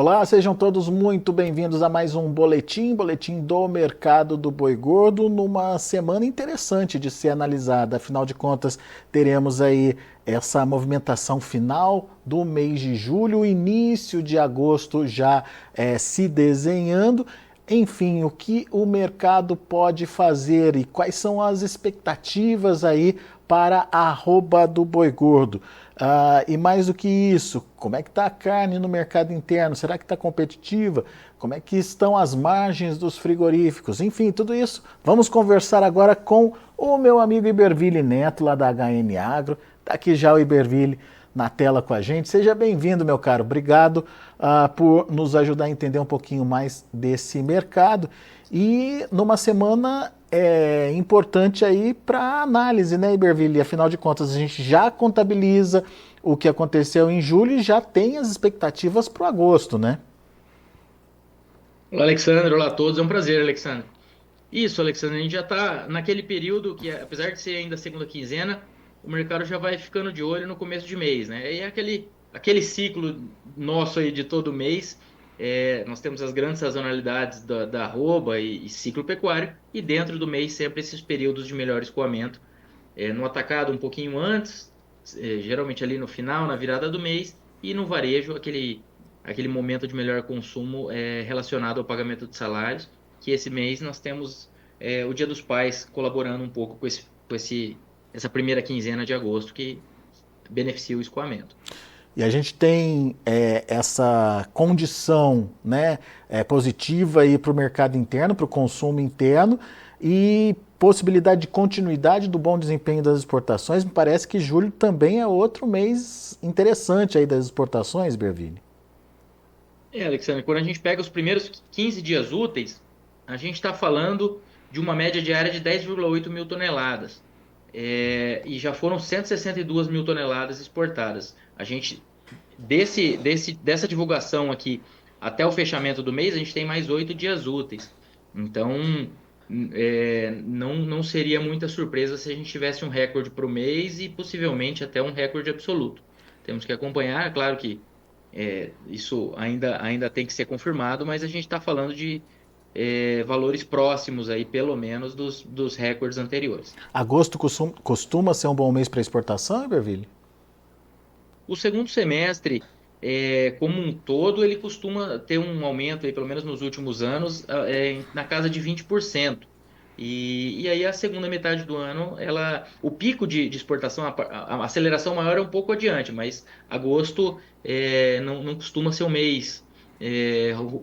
Olá, sejam todos muito bem-vindos a mais um boletim do mercado do boi gordo, numa semana interessante de ser analisada. Afinal de contas, teremos aí essa movimentação final do mês de julho, início de agosto já se desenhando. Enfim, o que o mercado pode fazer e quais são as expectativas aí para a arroba do boi gordo? E mais do que isso, como é que está a carne no mercado interno? Será que está competitiva? Como é que estão as margens dos frigoríficos? Enfim, tudo isso vamos conversar agora com o meu amigo Iberville Neto, lá da HN Agro. Está aqui já o Iberville na tela com a gente. Seja bem-vindo, meu caro. Obrigado por nos ajudar a entender um pouquinho mais desse mercado. E numa semana importante aí para análise, né, Iberville? Afinal de contas, a gente já contabiliza o que aconteceu em julho e já tem as expectativas para o agosto, né? Olá, Alexandre. Olá a todos. É um prazer, Alexandre. Isso, Alexandre, a gente já está naquele período que, apesar de ser ainda a segunda quinzena, o mercado já vai ficando de olho no começo de mês, né? E é aquele ciclo nosso aí de todo mês. Nós temos as grandes sazonalidades da arroba e ciclo pecuário, e dentro do mês sempre esses períodos de melhor escoamento. No atacado um pouquinho antes, geralmente ali no final, na virada do mês, e no varejo, aquele momento de melhor consumo relacionado ao pagamento de salários, que esse mês nós temos o Dia dos Pais colaborando um pouco essa primeira quinzena de agosto, que beneficia o escoamento. E a gente tem essa condição, né, positiva para o mercado interno, para o consumo interno e possibilidade de continuidade do bom desempenho das exportações. Me parece que julho também é outro mês interessante aí das exportações, Bervini. Alexandre, quando a gente pega os primeiros 15 dias úteis, a gente está falando de uma média diária de 10,8 mil toneladas. E já foram 162 mil toneladas exportadas. A gente, dessa divulgação aqui até o fechamento do mês, a gente tem mais 8 dias úteis. Então, não seria muita surpresa se a gente tivesse um recorde para o mês e possivelmente até um recorde absoluto. Temos que acompanhar, é claro que isso ainda tem que ser confirmado, mas a gente está falando de valores próximos aí, pelo menos, dos recordes anteriores. Agosto costuma ser um bom mês para exportação, Berville? O segundo semestre, como um todo, ele costuma ter um aumento, aí, pelo menos nos últimos anos, na casa de 20%. E aí a segunda metade do ano, o pico de exportação, a aceleração maior é um pouco adiante, mas agosto não costuma ser o mês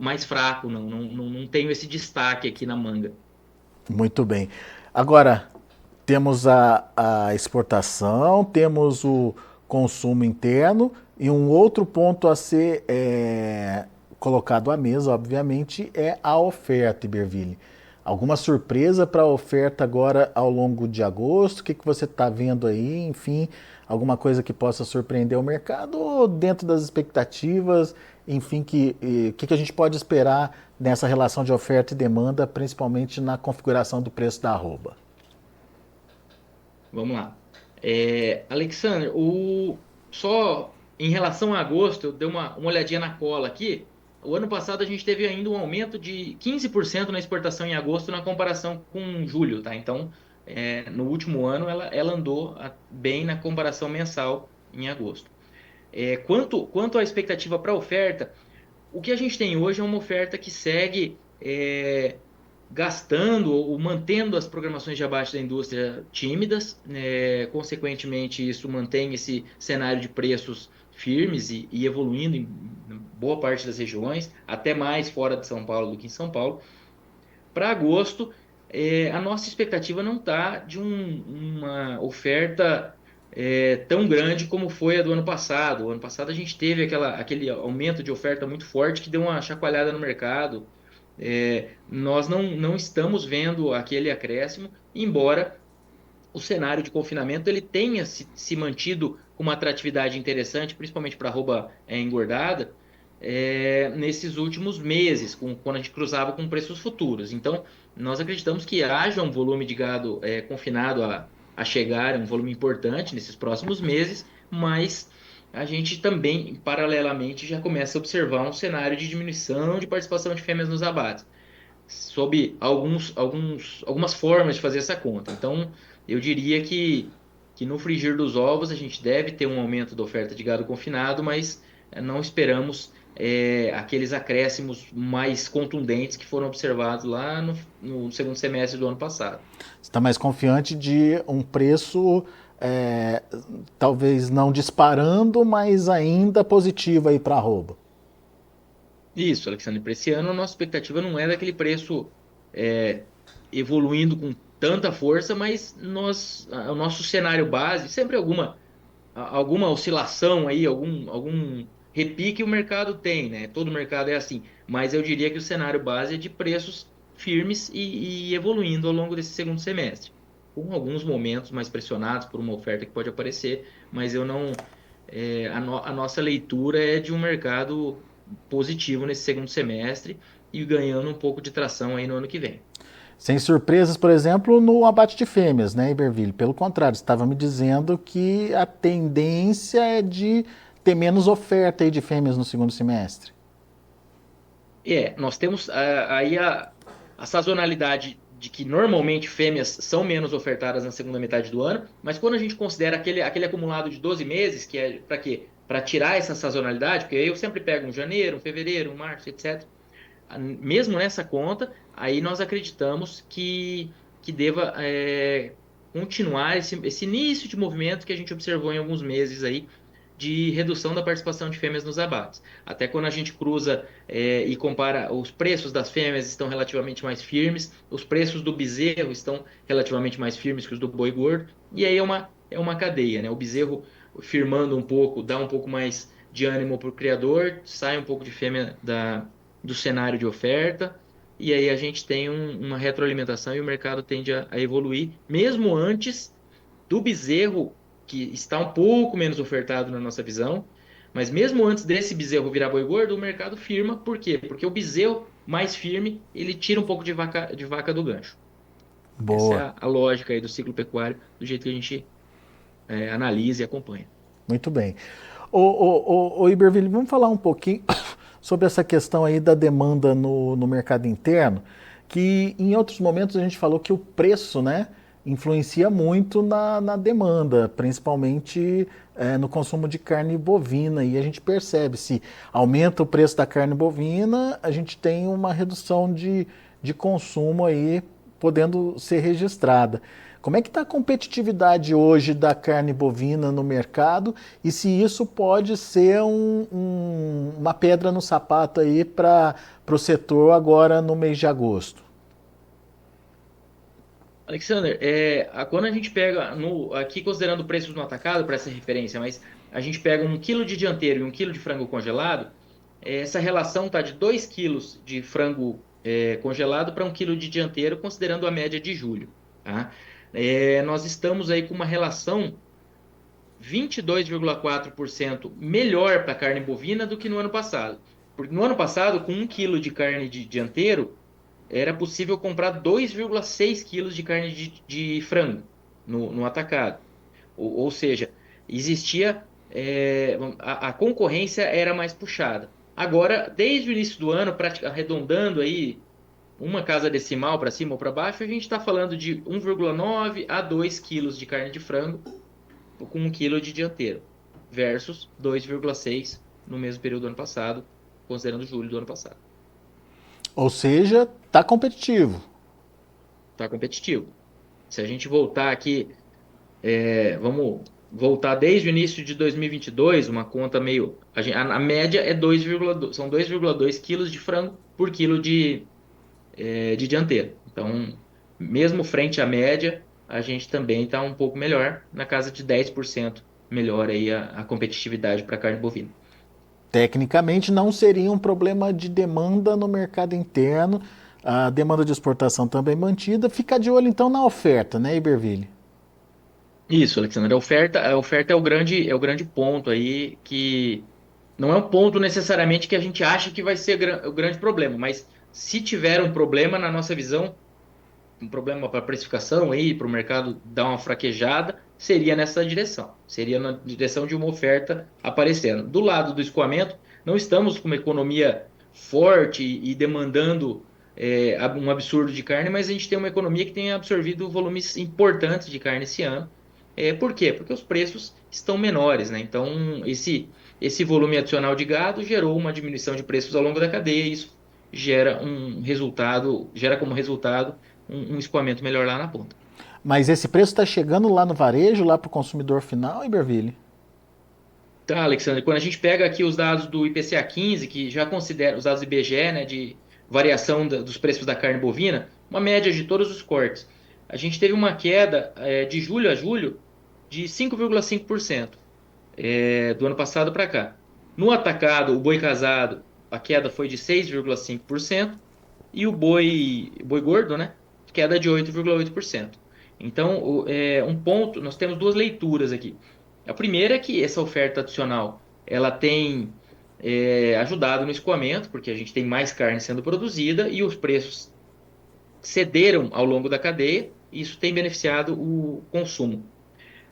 mais fraco, não tenho esse destaque aqui na manga. Muito bem. Agora, temos a exportação, temos o consumo interno e um outro ponto a ser colocado à mesa, obviamente, é a oferta, Iberville. Alguma surpresa para a oferta agora ao longo de agosto? O que você está vendo aí? Enfim, alguma coisa que possa surpreender o mercado ou dentro das expectativas? Enfim, que a gente pode esperar nessa relação de oferta e demanda, principalmente na configuração do preço da arroba? Vamos lá. Alexandre, só em relação a agosto, eu dei uma olhadinha na cola aqui. O ano passado a gente teve ainda um aumento de 15% na exportação em agosto na comparação com julho, tá? Então, no último ano ela andou bem na comparação mensal em agosto. Quanto à expectativa para a oferta, o que a gente tem hoje é uma oferta que segue gastando ou mantendo as programações de abate da indústria tímidas, consequentemente, isso mantém esse cenário de preços firmes e evoluindo em boa parte das regiões, até mais fora de São Paulo do que em São Paulo. Para agosto, a nossa expectativa não está de uma oferta tão grande como foi a do ano passado. O ano passado a gente teve aquele aumento de oferta muito forte que deu uma chacoalhada no mercado. Nós não estamos vendo aquele acréscimo, embora o cenário de confinamento ele tenha se mantido com uma atratividade interessante, principalmente para arroba engordada, nesses últimos meses, quando a gente cruzava com preços futuros. Então, nós acreditamos que haja um volume de gado confinado a chegar, um volume importante nesses próximos meses, mas a gente também, paralelamente, já começa a observar um cenário de diminuição de participação de fêmeas nos abates, sob algumas formas de fazer essa conta. Então, eu diria que no frigir dos ovos a gente deve ter um aumento da oferta de gado confinado, mas não esperamos aqueles acréscimos mais contundentes que foram observados lá no segundo semestre do ano passado. Você está mais confiante de um preço, é, talvez não disparando, mas ainda positivo aí para arroba. Isso, Alexandre, para esse ano a nossa expectativa não é daquele preço é, evoluindo com tanta força, mas o nosso cenário base, sempre alguma oscilação aí, algum repique o mercado tem, né? Todo mercado é assim, mas eu diria que o cenário base é de preços firmes e evoluindo ao longo desse segundo semestre, com alguns momentos mais pressionados por uma oferta que pode aparecer, mas eu não, a nossa leitura é de um mercado positivo nesse segundo semestre e ganhando um pouco de tração aí no ano que vem. Sem surpresas, por exemplo, no abate de fêmeas, né, Iberville? Pelo contrário, você estava me dizendo que a tendência é de ter menos oferta aí de fêmeas no segundo semestre. Nós temos aí a sazonalidade de que normalmente fêmeas são menos ofertadas na segunda metade do ano, mas quando a gente considera aquele acumulado de 12 meses, que é para quê? Para tirar essa sazonalidade, porque aí eu sempre pego um janeiro, um fevereiro, um março, etc. Mesmo nessa conta, aí nós acreditamos que deva continuar esse início de movimento que a gente observou em alguns meses aí, de redução da participação de fêmeas nos abates. Até quando a gente cruza e compara, os preços das fêmeas estão relativamente mais firmes, os preços do bezerro estão relativamente mais firmes que os do boi gordo, e aí é uma cadeia, né? O bezerro firmando um pouco, dá um pouco mais de ânimo para o criador, sai um pouco de fêmea do cenário de oferta, e aí a gente tem uma retroalimentação e o mercado tende a evoluir, mesmo antes do bezerro, que está um pouco menos ofertado na nossa visão, mas mesmo antes desse bezerro virar boi gordo, o mercado firma. Por quê? Porque o bezerro mais firme, ele tira um pouco de vaca do gancho. Essa é Boa, a lógica aí do ciclo pecuário, do jeito que a gente analisa e acompanha. muito bem. Ô Iberville, vamos falar um pouquinho sobre essa questão aí da demanda no mercado interno, que em outros momentos a gente falou que o preço, né, influencia muito na demanda, principalmente no consumo de carne bovina, e a gente percebe, se aumenta o preço da carne bovina, a gente tem uma redução de consumo aí podendo ser registrada. Como é que está a competitividade hoje da carne bovina no mercado e se isso pode ser uma pedra no sapato aí para o setor agora no mês de agosto? Alexander, quando a gente pega, aqui considerando preços no atacado para essa referência, mas a gente pega 1 quilo de dianteiro e 1 quilo de frango congelado, essa relação está de 2 quilos de frango congelado para 1 quilo de dianteiro, considerando a média de julho. Tá? Nós estamos aí com uma relação 22,4% melhor para a carne bovina do que no ano passado. Porque no ano passado, com 1 quilo de carne de dianteiro, era possível comprar 2,6 quilos de carne de frango no atacado. Ou seja, existia. A concorrência era mais puxada. Agora, desde o início do ano, arredondando aí uma casa decimal para cima ou para baixo, a gente está falando de 1,9 a 2 quilos de carne de frango com 1 quilo de dianteiro, versus 2,6 no mesmo período do ano passado, considerando julho do ano passado. Ou seja, está competitivo. Está competitivo. Se a gente voltar aqui, vamos voltar desde o início de 2022, uma conta meio. A média é 2,2, são 2,2 quilos de frango por quilo de dianteiro. Então, mesmo frente à média, a gente também está um pouco melhor, na casa de 10% melhor aí a competitividade para a carne bovina. Tecnicamente não seria um problema de demanda no mercado interno, a demanda de exportação também mantida. Fica de olho então na oferta, né, Iberville? Isso, Alexandre. A oferta é o grande ponto aí, que não é um ponto necessariamente que a gente acha que vai ser o grande problema, mas se tiver um problema, na nossa visão, um problema para a precificação aí, para o mercado dar uma fraquejada, seria nessa direção, seria na direção de uma oferta aparecendo. Do lado do escoamento, não estamos com uma economia forte e demandando um absurdo de carne, mas a gente tem uma economia que tem absorvido volumes importantes de carne esse ano. Por quê? Porque os preços estão menores, né? Então, esse volume adicional de gado gerou uma diminuição de preços ao longo da cadeia e isso gera como resultado um escoamento melhor lá na ponta. Mas esse preço está chegando lá no varejo, lá para o consumidor final, Iberville? Tá, Alexandre, quando a gente pega aqui os dados do IPCA 15, que já considera os dados do IBGE, né, de variação dos preços da carne bovina, uma média de todos os cortes, a gente teve uma queda de julho a julho de 5,5%, do ano passado para cá. No atacado, o boi casado, a queda foi de 6,5% e o boi gordo, né, queda de 8,8%. Então, um ponto, nós temos duas leituras aqui. A primeira é que essa oferta adicional ela tem ajudado no escoamento, porque a gente tem mais carne sendo produzida e os preços cederam ao longo da cadeia, e isso tem beneficiado o consumo,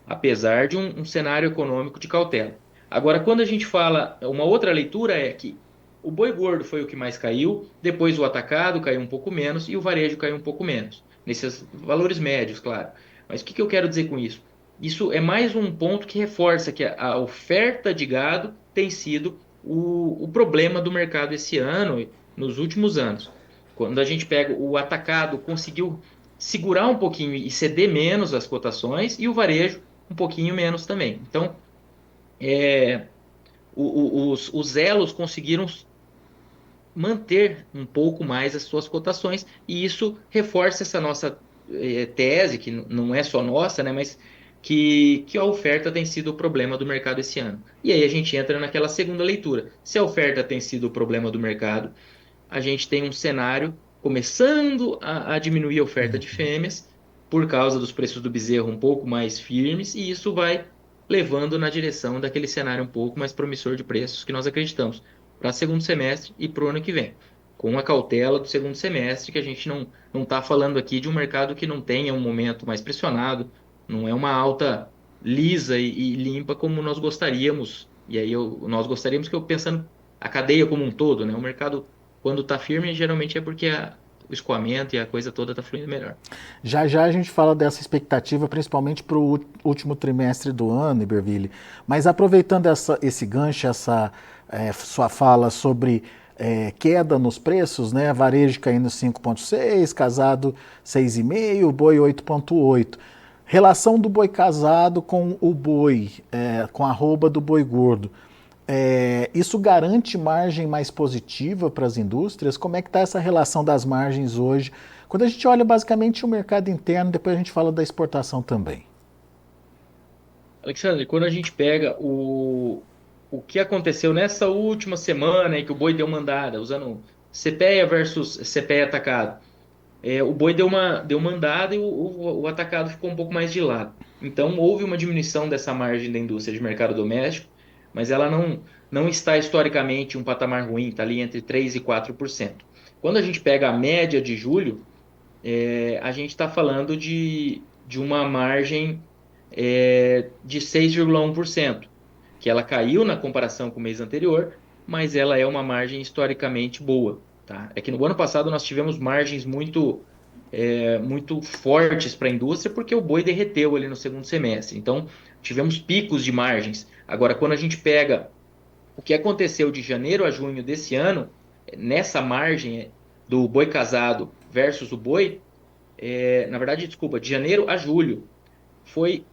apesar de um cenário econômico de cautela. Agora, quando a gente fala, uma outra leitura é que o boi gordo foi o que mais caiu, depois o atacado caiu um pouco menos e o varejo caiu um pouco menos, nesses valores médios, claro. Mas o que eu quero dizer com isso? Isso é mais um ponto que reforça que a oferta de gado tem sido o problema do mercado esse ano e nos últimos anos. Quando a gente pega o atacado, conseguiu segurar um pouquinho e ceder menos as cotações, e o varejo um pouquinho menos também. Então, é, os elos conseguiram manter um pouco mais as suas cotações, e isso reforça essa nossa tese, que não é só nossa, né, mas que a oferta tem sido o problema do mercado esse ano. E aí a gente entra naquela segunda leitura. Se a oferta tem sido o problema do mercado, a gente tem um cenário começando a diminuir a oferta de fêmeas por causa dos preços do bezerro um pouco mais firmes, e isso vai levando na direção daquele cenário um pouco mais promissor de preços que nós acreditamos para segundo semestre e para o ano que vem, com a cautela do segundo semestre, que a gente não está falando aqui de um mercado que não tenha um momento mais pressionado, não é uma alta lisa e limpa como nós gostaríamos, e aí nós gostaríamos que eu pensando a cadeia como um todo, né? O mercado quando está firme geralmente é porque o escoamento e a coisa toda está fluindo melhor. Já já a gente fala dessa expectativa, principalmente para o último trimestre do ano, Iberville. Mas aproveitando esse gancho, essa sua fala sobre queda nos preços, né? Varejo caindo 5,6, casado 6,5, boi 8,8. Relação do boi casado com o boi, com a arroba do boi gordo. Isso garante margem mais positiva para as indústrias? Como é que está essa relação das margens hoje? Quando a gente olha basicamente o mercado interno, depois a gente fala da exportação também. Alexandre, quando a gente pega o que aconteceu nessa última semana em que o boi deu uma andada, usando CPEA versus CPEA atacado, o boi deu uma andada e o atacado ficou um pouco mais de lado. Então, houve uma diminuição dessa margem da indústria de mercado doméstico, mas ela não está historicamente em um patamar ruim, está ali entre 3% e 4%. Quando a gente pega a média de julho, a gente está falando de uma margem de 6,1%, que ela caiu na comparação com o mês anterior, mas ela é uma margem historicamente boa. Tá? É que no ano passado nós tivemos margens muito fortes para a indústria, porque o boi derreteu ali no segundo semestre. Então, tivemos picos de margens. Agora, quando a gente pega o que aconteceu de janeiro a junho desse ano, nessa margem do boi casado versus o boi, na verdade, desculpa, de janeiro a julho, foi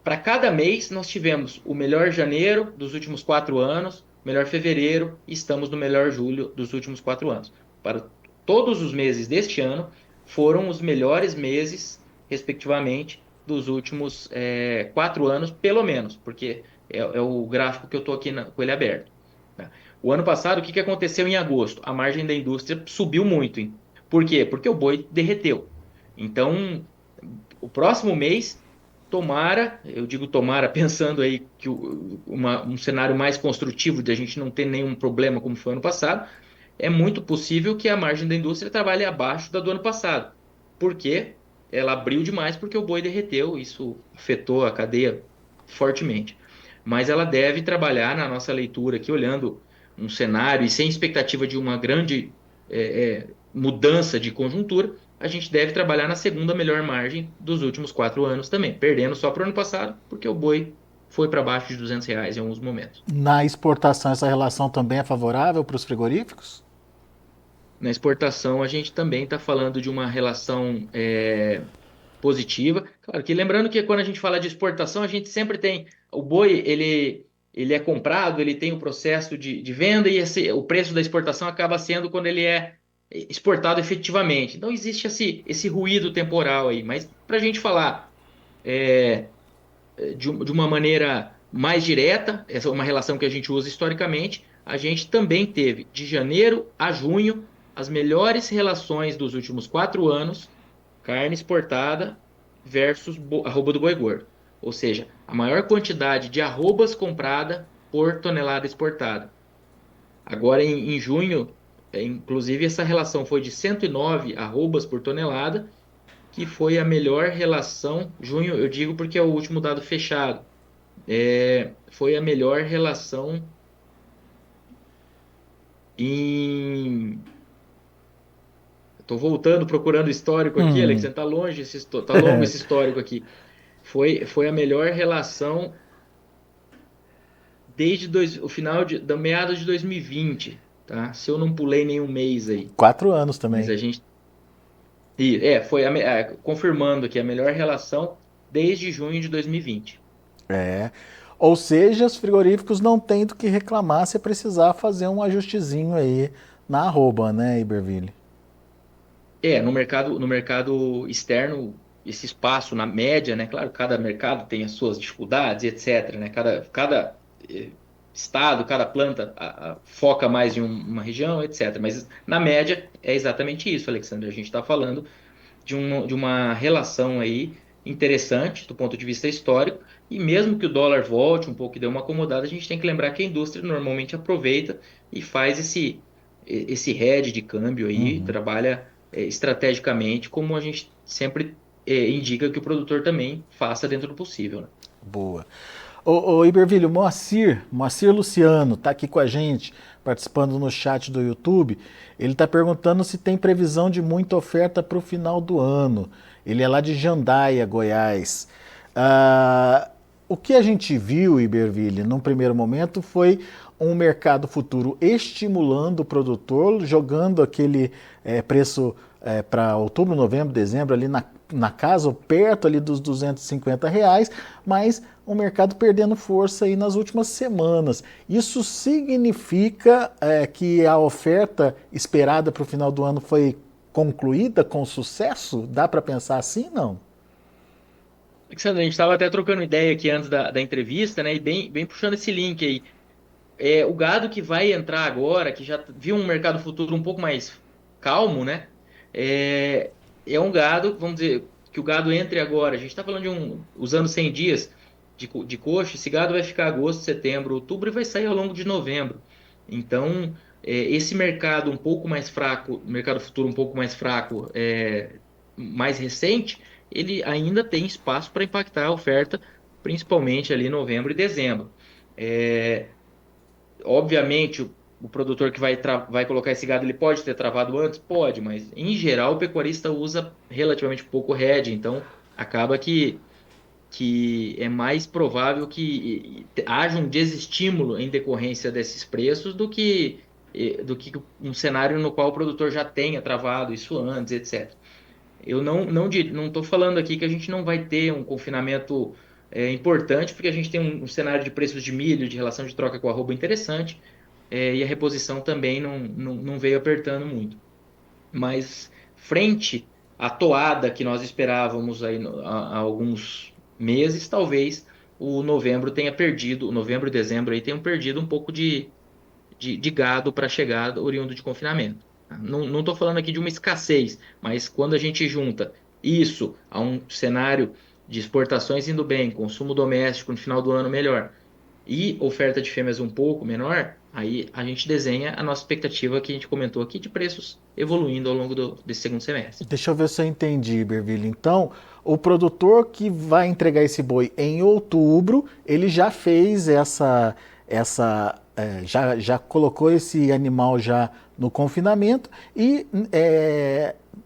para cada mês nós tivemos o melhor janeiro dos últimos 4 anos, melhor fevereiro e estamos no melhor julho dos últimos 4 anos. Para todos os meses deste ano foram os melhores meses, respectivamente, dos últimos 4 anos, pelo menos, porque é o gráfico que eu estou aqui com ele aberto. Tá? O ano passado, o que aconteceu em agosto? A margem da indústria subiu muito. Hein? Por quê? Porque o boi derreteu. Então, o próximo mês, tomara, eu digo tomara pensando aí que um cenário mais construtivo de a gente não ter nenhum problema como foi ano passado, é muito possível que a margem da indústria trabalhe abaixo da do ano passado. Por quê? ela abriu demais porque o boi derreteu, isso afetou a cadeia fortemente. Mas ela deve trabalhar na nossa leitura aqui, olhando um cenário e sem expectativa de uma grande mudança de conjuntura, a gente deve trabalhar na segunda melhor margem dos últimos 4 anos também, perdendo só para o ano passado, porque o boi foi para baixo de R$ 200 em alguns momentos. Na exportação, essa relação também é favorável para os frigoríficos? Na exportação, a gente também está falando de uma relação positiva. Claro que lembrando que quando a gente fala de exportação, a gente sempre tem o boi, ele é comprado, ele tem o processo de venda e o preço da exportação acaba sendo quando ele é exportado efetivamente. Então existe esse ruído temporal aí. Mas para a gente falar é, de uma maneira mais direta, essa é uma relação que a gente usa historicamente, a gente também teve de janeiro a junho as melhores relações dos últimos 4 anos, carne exportada versus arroba do boi gordo. Ou seja, a maior quantidade de arrobas comprada por tonelada exportada. Agora, em junho, inclusive, essa relação foi de 109 arrobas por tonelada, que foi a melhor relação. Junho, eu digo porque é o último dado fechado. Foi a melhor relação em. Estou voltando, procurando o histórico aqui, Alex. Hum. Está longe, tá longo esse histórico aqui. Foi a melhor relação desde o final da meados de 2020, tá? Se eu não pulei nenhum mês aí. 4 anos Mas também. a gente. Foi confirmando aqui a melhor relação desde junho de 2020. É. Ou seja, os frigoríficos não têm do que reclamar se precisar fazer um ajustezinho aí na arroba, né, Iberville? No mercado externo, esse espaço na média, né? Claro, cada mercado tem as suas dificuldades, etc, né? Cada eh, estado, cada planta foca mais em uma região, etc. Mas na média é exatamente isso, Alexandre. A gente está falando de uma relação aí interessante do ponto de vista histórico, e mesmo que o dólar volte um pouco e dê uma acomodada, a gente tem que lembrar que a indústria normalmente aproveita e faz esse hedge de câmbio aí, Uhum. trabalha estrategicamente, como a gente sempre indica que o produtor também faça dentro do possível, né? Boa. Ô Iberville, o Moacir Luciano, está aqui com a gente, participando no chat do YouTube. Ele está perguntando se tem previsão de muita oferta para o final do ano. Ele é lá de Jandaia, Goiás. O que a gente viu, Iberville, num primeiro momento foi um mercado futuro estimulando o produtor, jogando aquele preço para outubro, novembro, dezembro, ali na casa, ou perto ali dos R$ 250, mas o mercado perdendo força aí nas últimas semanas. Isso significa que a oferta esperada para o final do ano foi concluída com sucesso? Dá para pensar assim, não? Alexandre, a gente estava até trocando ideia aqui antes da entrevista, né? E bem puxando esse link aí. O gado que vai entrar agora, que já viu um mercado futuro um pouco mais calmo, né? É um gado, vamos dizer, que o gado entre agora. A gente está falando usando 100 dias de coxa, esse gado vai ficar agosto, setembro, outubro e vai sair ao longo de novembro. Então, esse mercado um pouco mais fraco, mercado futuro um pouco mais fraco, mais recente, ele ainda tem espaço para impactar a oferta, principalmente ali em novembro e dezembro. É, Obviamente, o produtor que vai colocar esse gado, ele pode ter travado antes? Pode, mas em geral o pecuarista usa relativamente pouco hedge, então acaba que é mais provável que haja um desestímulo em decorrência desses preços do que um cenário no qual o produtor já tenha travado isso antes, etc. Eu não estou falando aqui que a gente não vai ter um confinamento importante, porque a gente tem um cenário de preços de milho, de relação de troca com arroba interessante, e a reposição também não veio apertando muito. Mas frente à toada que nós esperávamos aí há alguns meses, talvez o novembro e dezembro aí tenham perdido um pouco de gado para chegada oriundo de confinamento. Não estou falando aqui de uma escassez, mas quando a gente junta isso a um cenário de exportações indo bem, consumo doméstico no final do ano melhor e oferta de fêmeas um pouco menor, Aí a gente desenha a nossa expectativa que a gente comentou aqui de preços evoluindo ao longo desse segundo semestre. Deixa eu ver se eu entendi, Iberville. Então, o produtor que vai entregar esse boi em outubro, ele já fez já colocou esse animal já no confinamento e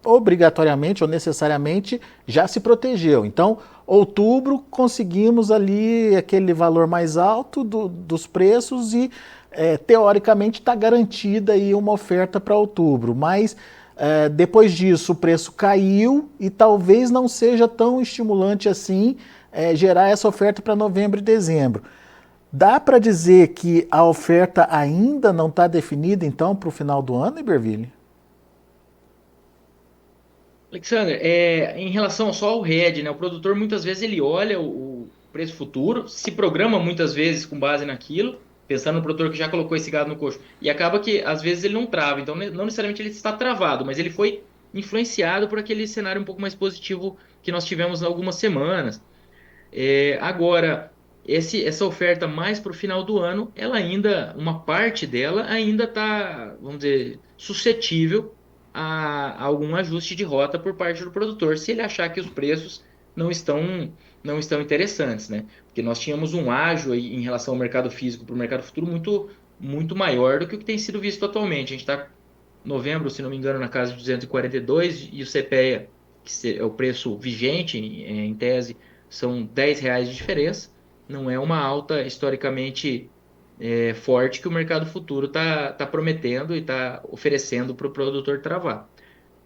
obrigatoriamente ou necessariamente já se protegeu. Então, outubro conseguimos ali aquele valor mais alto dos preços e teoricamente está garantida aí uma oferta para outubro, mas depois disso o preço caiu e talvez não seja tão estimulante assim gerar essa oferta para novembro e dezembro. Dá para dizer que a oferta ainda não está definida então para o final do ano, Iberville? Alexander, em relação só ao RED, né, o produtor muitas vezes ele olha o preço futuro, se programa muitas vezes com base naquilo, pensando no produtor que já colocou esse gado no coxo, e acaba que às vezes ele não trava, então não necessariamente ele está travado, mas ele foi influenciado por aquele cenário um pouco mais positivo que nós tivemos há algumas semanas. Agora, essa oferta mais para o final do ano, ela ainda, uma parte dela ainda está, vamos dizer, suscetível a algum ajuste de rota por parte do produtor, se ele achar que os preços não estão, não estão interessantes, né? Porque nós tínhamos um ágio aí em relação ao mercado físico para o mercado futuro muito maior do que o que tem sido visto atualmente. A gente está novembro, se não me engano, na casa de 242 e o CPEA, que é o preço vigente, em tese, são R$ 10 de diferença. Não é uma alta historicamente forte que o mercado futuro está prometendo e está oferecendo para o produtor travar.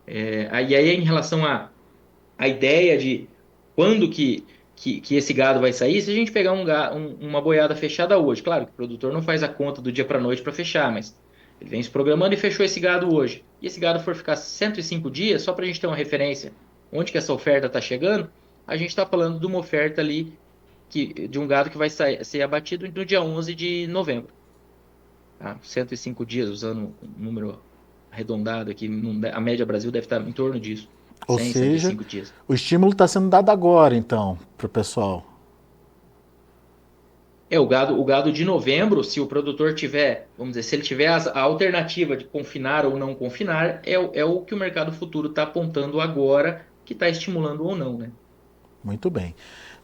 E aí, em relação à ideia de quando que esse gado vai sair, se a gente pegar uma boiada fechada hoje, claro que o produtor não faz a conta do dia para a noite para fechar, mas ele vem se programando e fechou esse gado hoje. E esse gado for ficar 105 dias, só para a gente ter uma referência onde que essa oferta está chegando, a gente está falando de uma oferta ali de um gado que vai ser abatido no dia 11 de novembro. Tá? 105 dias, usando um número arredondado aqui, a média Brasil deve estar em torno disso. Ou 100, seja, 105 dias. o estímulo está sendo dado agora, então, para o pessoal. O gado de novembro, se o produtor tiver, vamos dizer, se ele tiver a alternativa de confinar ou não confinar, é o que o mercado futuro está apontando agora, que está estimulando ou não, né? Muito bem.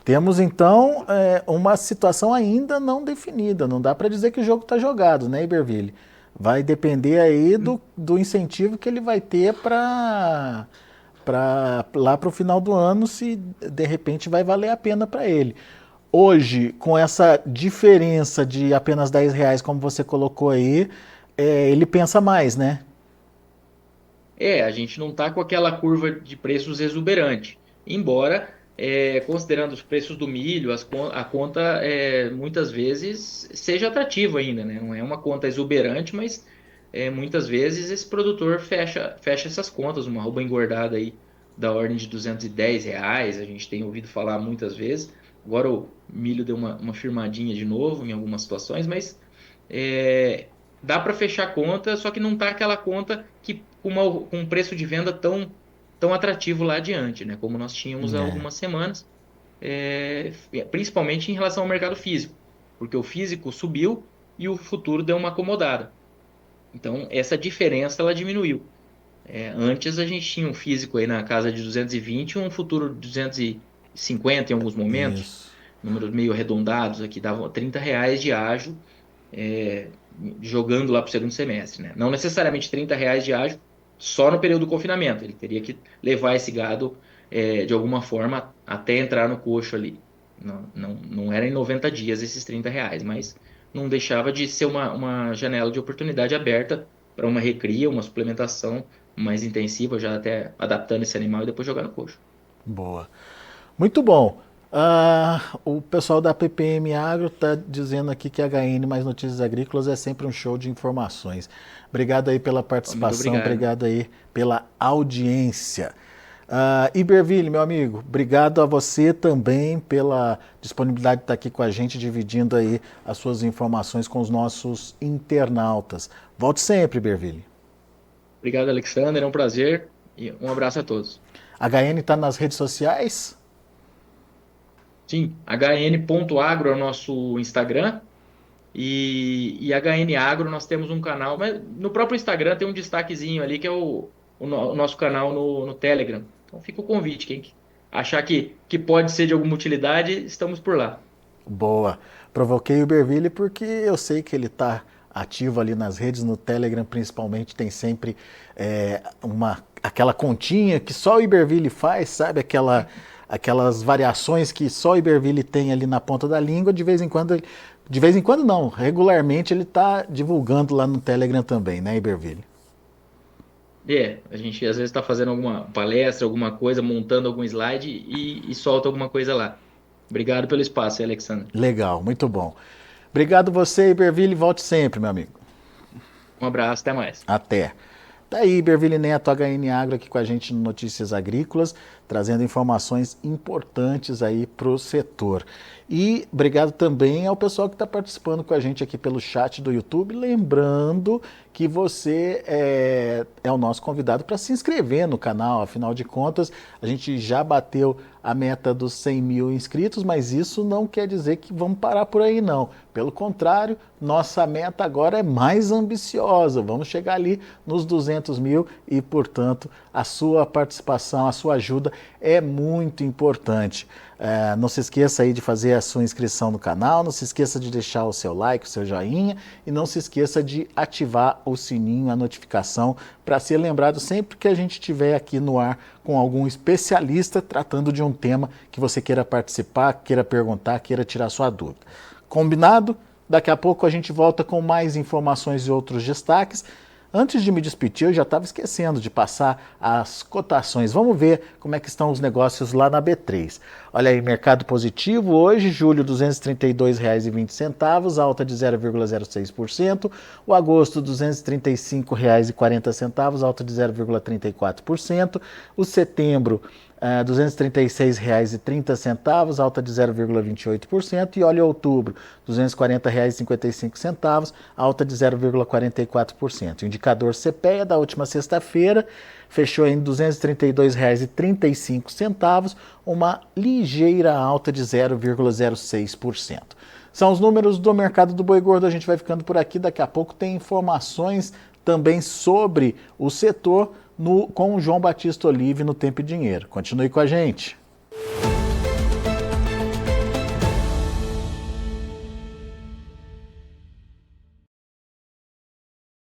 Temos então uma situação ainda não definida. Não dá para dizer que o jogo está jogado, né, Iberville? Vai depender aí do incentivo que ele vai ter para lá para o final do ano, se de repente vai valer a pena para ele. Hoje, com essa diferença de apenas R$ 10, como você colocou aí, ele pensa mais, né? A gente não está com aquela curva de preços exuberante. Embora, considerando os preços do milho, a conta muitas vezes seja atrativa ainda, né? Não é uma conta exuberante, mas muitas vezes esse produtor fecha essas contas, uma arroba engordada aí da ordem de R$ 210, a gente tem ouvido falar muitas vezes. Agora o milho deu uma firmadinha de novo em algumas situações, mas é, dá para fechar a conta, só que não está aquela conta que com um preço de venda tão atrativo lá adiante, né? Como nós tínhamos há É. algumas semanas, principalmente em relação ao mercado físico, porque o físico subiu e o futuro deu uma acomodada. Então, essa diferença ela diminuiu. Antes a gente tinha um físico aí na casa de 220 e um futuro de 250 em alguns momentos, Isso. números meio arredondados aqui, davam R$ 30 de ágio é, jogando lá para o segundo semestre, né? Não necessariamente R$ 30 de ágio só no período do confinamento. Ele teria que levar esse gado de alguma forma até entrar no coxo ali. Não era em 90 dias esses R$ 30, mas não deixava de ser uma janela de oportunidade aberta para uma recria, uma suplementação mais intensiva, já até adaptando esse animal e depois jogar no coxo. Boa. Muito bom. O pessoal da PPM Agro está dizendo aqui que a HN mais Notícias Agrícolas é sempre um show de informações. Obrigado aí pela Muito participação, obrigado. obrigado aí pela audiência. Iberville, meu amigo, obrigado a você também pela disponibilidade de estar aqui com a gente, dividindo aí as suas informações com os nossos internautas. Volte sempre, Iberville. Obrigado, Alexander. É um prazer e um abraço a todos. A HN está nas redes sociais? Sim, hn.agro é o nosso Instagram E HN Agro, nós temos um canal, mas no próprio Instagram tem um destaquezinho ali, que é o nosso canal no Telegram. Então fica o convite, quem achar que pode ser de alguma utilidade, estamos por lá. Boa. Provoquei o Iberville porque eu sei que ele está ativo ali nas redes, no Telegram principalmente, tem sempre aquela continha que só o Iberville faz, sabe? Aquelas variações que só o Iberville tem ali na ponta da língua, de vez em quando não, regularmente ele está divulgando lá no Telegram também, né, Iberville? A gente às vezes está fazendo alguma palestra, alguma coisa, montando algum slide e solta alguma coisa lá. Obrigado pelo espaço, Alexandre. Legal, muito bom. Obrigado você, Iberville, volte sempre, meu amigo. Um abraço, até mais. Até. Tá aí, Iberville Neto, HN Agro, aqui com a gente no Notícias Agrícolas, trazendo informações importantes aí para o setor. E obrigado também ao pessoal que está participando com a gente aqui pelo chat do YouTube. Lembrando que você é o nosso convidado para se inscrever no canal. Afinal de contas, a gente já bateu a meta dos 100 mil inscritos, mas isso não quer dizer que vamos parar por aí, não. Pelo contrário, nossa meta agora é mais ambiciosa. Vamos chegar ali nos 200 mil e, portanto, a sua participação, a sua ajuda é muito importante. Não se esqueça aí de fazer a sua inscrição no canal, não se esqueça de deixar o seu like, o seu joinha e não se esqueça de ativar o sininho, a notificação, para ser lembrado sempre que a gente estiver aqui no ar com algum especialista tratando de um tema que você queira participar, queira perguntar, queira tirar sua dúvida. Combinado? Daqui a pouco a gente volta com mais informações e outros destaques. Antes de me despedir, eu já estava esquecendo de passar as cotações. Vamos ver como é que estão os negócios lá na B3. Olha aí, mercado positivo hoje, julho R$ 232,20, alta de 0,06%. O agosto R$ 235,40, alta de 0,34%. O setembro R$ 236,30, alta de 0,28%, e olha outubro, R$ 240,55, alta de 0,44%. O indicador CPEA da última sexta-feira fechou em R$ 232,35, uma ligeira alta de 0,06%. São os números do mercado do boi gordo, a gente vai ficando por aqui, daqui a pouco tem informações também sobre o setor com o João Batista Olive no Tempo e Dinheiro. Continue com a gente.